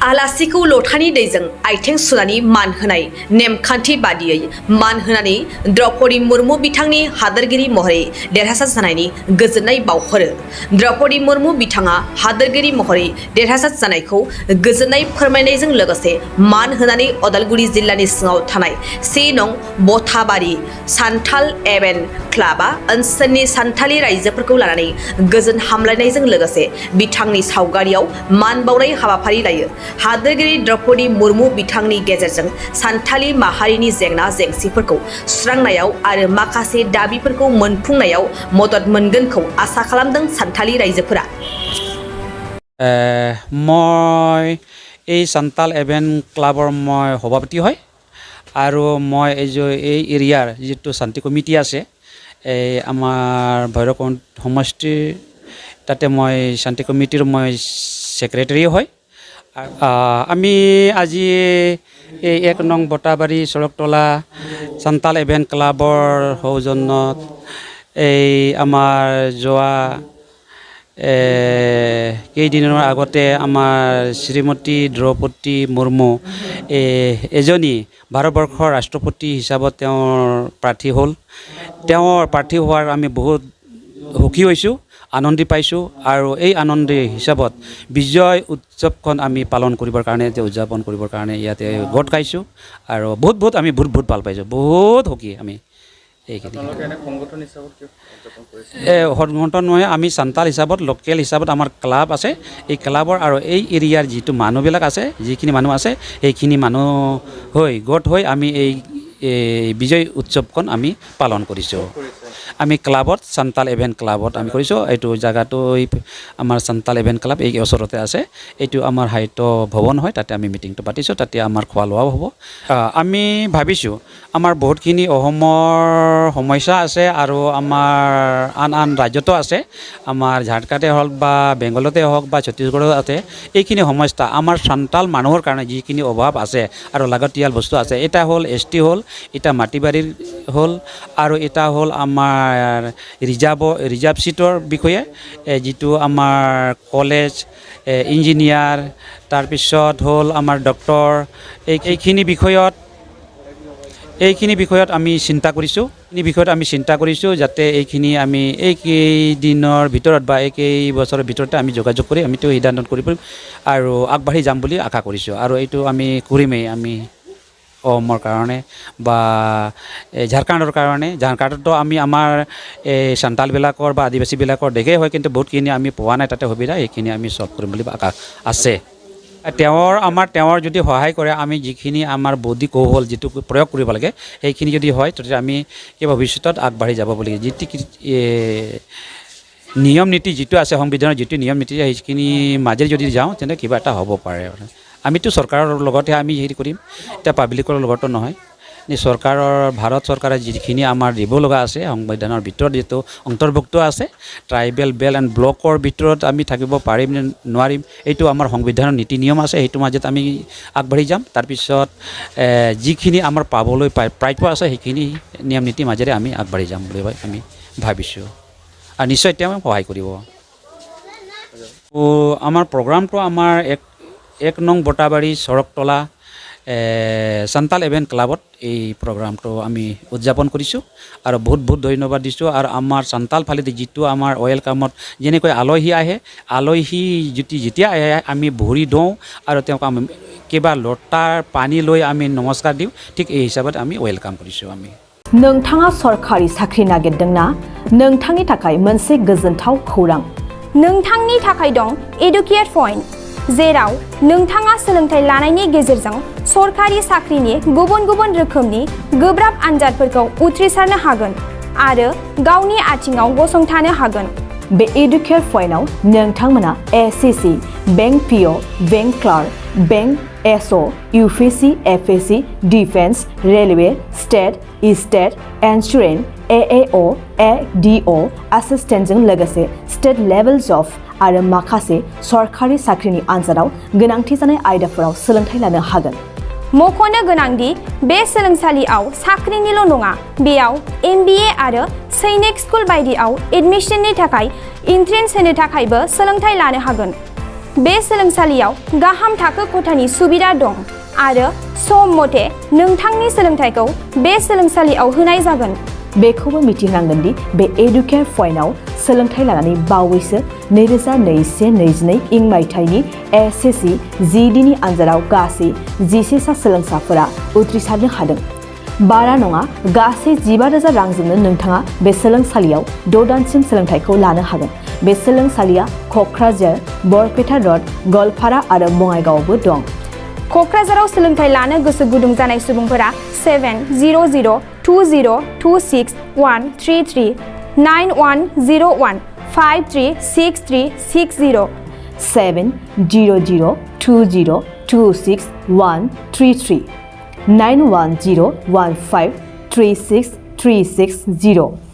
आलासिखौ लथानि दैजों आइथें सुनानै मान होनाय नेमखान्थि बादियै मान होनानै द्रौपदी मुर्मु बिथांनि हादोरगिरि महरै देरहासार जानायनि गोजोननाय बावहरो। द्रौपदी मुर्मु बिथाङा हादोरगिरि महरै देरहासार जानायखौ गोजोननाय फोरमायनायजों लोगोसे मान होनानै अदालगुरि जिल्लानि सिङाव थानाय 1 नं बथाबारि सान्थाल एभेन क्लाबा ओनसोलनि सान्थालि रायजोफोरखौ लानानै गोजोन हामलायनायजों लोगोसे बिथांनि सावगारियाव मान बावनाय हाबाफारि लायो। हादोरगिरि द्रौपदी मुर्मु बिथांनि गेजेरजों सान्थालि माहारिनि जेंना जेंसिफोरखौ सुस्रांनायाव आरो माखासे दाबिफोरखौ मोनफुंनायाव मदद मोनगोनखौ आसा खालामदों सान्थालि रायजोफोरा। মই এই সান্তাল এভেন ক্লাবৰ মই সভাপতি হয় আৰু মই এই এৰিয়াৰ যিটো শান্তি কমিটি আছে আমাৰ ভৈৰৱকুণ্ড সমষ্টিৰ তাতে মই শান্তি কমিটিৰ মই সেক্ৰেটাৰী হয়। আমি আজি এই 1 নং বটাবাৰী চৰকতলা সান্তাল এভেন ক্লাবৰ সৌজন্যত এই আমাৰ যোৱা কেইদিনৰ আগতে আমাৰ শ্ৰীমতী দ্ৰৌপদী মুৰ্মু এজনী ভাৰতবৰ্ষৰ ৰাষ্ট্ৰপতি হিচাপত তেওঁৰ প্ৰাৰ্থী হ'ল। তেওঁৰ প্ৰাৰ্থী হোৱাৰ আমি বহুত সুখী হৈছোঁ, আনন্দ পাইছোঁ আৰু এই আনন্দ হিচাপত বিজয় উৎসৱখন আমি পালন কৰিবৰ কাৰণে উদযাপন কৰিবৰ কাৰণে ইয়াতে গোট খাইছোঁ আৰু বহুত আমি বহুত ভাল পাইছোঁ, বহুত সুখী আমি। সংগঠন নহয়, আমি সান্তাল হিচাপত লোকেল হিচাপত আমাৰ ক্লাব আছে। এই ক্লাবৰ আৰু এই এৰিয়াৰ যিটো মানুহবিলাক আছে, যিখিনি মানুহ আছে সেইখিনি মানুহ হৈ গোট হৈ আমি এই বিজয় উৎসৱখন আমি পালন কৰিছোঁ। আমি ক্লাবত সান্তাল এভেন ক্লাবত আমি কৰিছোঁ। এইটো জায়গাটো আমাৰ সান্তাল এভেন ক্লাব এই ওচৰতে আছে। এইটো আমাৰ সাহিত্য ভৱন হয়, তাতে আমি মিটিংটো পাতিছোঁ, তাতে আমাৰ খোৱা লোৱাও হ'ব। আমি ভাবিছোঁ আমাৰ বহুতখিনি অসমৰ সমস্যা আছে আৰু আমাৰ আন ৰাজ্যতো আছে, আমাৰ ঝাৰখণ্ডে হওক বা বেংগলতে হওক বা ছত্তীশগড়ত আছে। এইখিনি সমস্যা আমাৰ সান্তাল মানুহৰ কাৰণে যিখিনি অভাৱ আছে আৰু লাগতিয়াল বস্তু আছে, এটা হ'ল ST হ'ল, এটা মাটি বাৰীৰ হ'ল আৰু এটা হ'ল আমাৰ ৰিজাৰ্ভ চিটৰ বিষয়ে, যিটো আমাৰ কলেজ ইঞ্জিনিয়াৰ তাৰপিছত হ'ল আমাৰ ডক্টৰ, এইখিনি বিষয়ত আমি চিন্তা কৰিছোঁ যাতে এইখিনি আমি এই কেইদিনৰ ভিতৰত বা এই কেইবছৰৰ ভিতৰতে আমি যোগাযোগ কৰি আমিতো সিদ্ধান্ত কৰিব আৰু আগবাঢ়ি যাম বুলি আশা কৰিছোঁ আৰু এইটো আমি কৰিমেই। আমি অসমৰ কাৰণে বা ঝাৰখণ্ডৰ কাৰণে, ঝাৰখণ্ডতো আমি আমাৰ সান্তালবিলাকৰ বা আদিবাসীবিলাকৰ দেশেই হয়, কিন্তু বহুতখিনি আমি পোৱা নাই তাতে সুবিধা, এইখিনি আমি চল্ভ কৰিম বুলি আশা আছে। তেওঁৰ যদি সহায় কৰে, আমি যিখিনি আমাৰ বৌদ্ধিক কৌশল যিটো প্ৰয়োগ কৰিব লাগে সেইখিনি যদি হয়, তেতিয়া আমি এই ভৱিষ্যতত আগবাঢ়ি যাব বুলি যিটো নিয়ম নীতি যিটো আছে, সংবিধানৰ যিটো নিয়ম নীতি সেইখিনি মাজেৰে যদি যাওঁ তেন্তে কিবা এটা হ'ব পাৰে। আমিতো চৰকাৰৰ লগতহে আমি হেৰি কৰিম, এতিয়া পাব্লিকৰ লগতো নহয়। ভাৰত চৰকাৰে যিখিনি আমাৰ দিব লগা আছে সংবিধানৰ ভিতৰত যিটো অন্তৰ্ভুক্ত আছে, ট্ৰাইবেল বেল্ট এণ্ড ব্লকৰ ভিতৰত আমি থাকিব পাৰিম নে নোৱাৰিম, এইটো আমাৰ সংবিধানৰ নীতি নিয়ম আছে, সেইটো মাজত আমি আগবাঢ়ি যাম। তাৰপিছত যিখিনি আমাৰ পাবলৈ প্ৰাপ্য আছে সেইখিনি নিয়ম নীতিৰ মাজেৰে আমি আগবাঢ়ি যাম বুলি আমি ভাবিছোঁ আৰু নিশ্চয় তেওঁ সহায় কৰিব। আমাৰ প্ৰগ্ৰামটো আমাৰ 1 নং বটাবাৰী চৰকতলা সান্তাল এভেন ক্লাবত এই প্ৰগ্ৰামটো আমি উদযাপন কৰিছোঁ আৰু বহুত ধন্যবাদ দিছোঁ। আৰু আমাৰ সান্তাল ফালেদি যিটো আমাৰ ৱেলকামত যেনেকৈ আলহী আহে, আলহী যেতিয়া আহে আমি ভৰি দিওঁ আৰু তেওঁক আমি কিবা লটাৰ পানী লৈ আমি নমস্কাৰ দিওঁ, ঠিক এই হিচাপত আমি ৱেলকাম কৰিছোঁ। আমি नोंथाङा सरखारि साख्रि नागिरदोंना? नोंथांनि थाखाय मोनसे गोजोनथाव खौरां। नोंथांनि थाखाय दं एडुकेट पइन्ट, जेराव नोंथाङा सोलोंथाइ लानायनि गेजेरजों सरखारि साख्रिनि गुबुन रोखोमनि गोब्राब आनजादफोरखौ उथ्रिसारनो हागोन आरो गावनि आथिङाव गसंथानो हागोन। बे एडुकेट पइन्टआव नोंथांमोना SCC, bank PO, bank clerk, bank SO, UPC, FSC, defence, railway, state insurance, AAO, ADO एसिस्टेन्टजों लोगोसे स्टेट लेभेल जब आरो माखासे सरखारि साख्रिनि आनजादाव गोनांथि जानाय आयदाफोराव सोलोंथाइ लानो हागोन। मख'नो गोनांदि बे सोलोंसालियाव साख्रिनिल' नङा, बेयाव MBA आरो सैनिक स्कुल बायदियाव एडमिशननि थाखाय एन्ट्रेन्स होनो थाखायबो सोलोंथाइ लानो हागोन। बे सोलोंसालियाव गाहाम थाखो खथानि सुबिदा दं आरो सम मथे नोंथांनि सोलोंथाइखौ बे सोलोंसालियाव होनाय जागोन। बेखौबो मिथिनांगोन दि बे एडुकेयार पइन्टआव सोलोंथाइ लानानै बावैसो 2021-22 इं मायथाइनि एसएससि जिडिनि आनजादाव गासै 11 सा सोलोंसाफोरा उथ्रिसारनो हादों। बारा नङा गासै 15,000 रांजोंनो नोंथाङा बे सोलोंसालियाव 6 दानसिम सोलोंथाइखौ लानो हागोन। बे सोलोंसालिया क'क्राझार, बरपेटा रड, गवालपारा आरो बङाइगावआवबो दं। क'क्राझाराव सोलोंथाइ लानो गोसो गुदुं जानाय सुबुंफोरा 70020261133 9101536360 70020261133 9101536360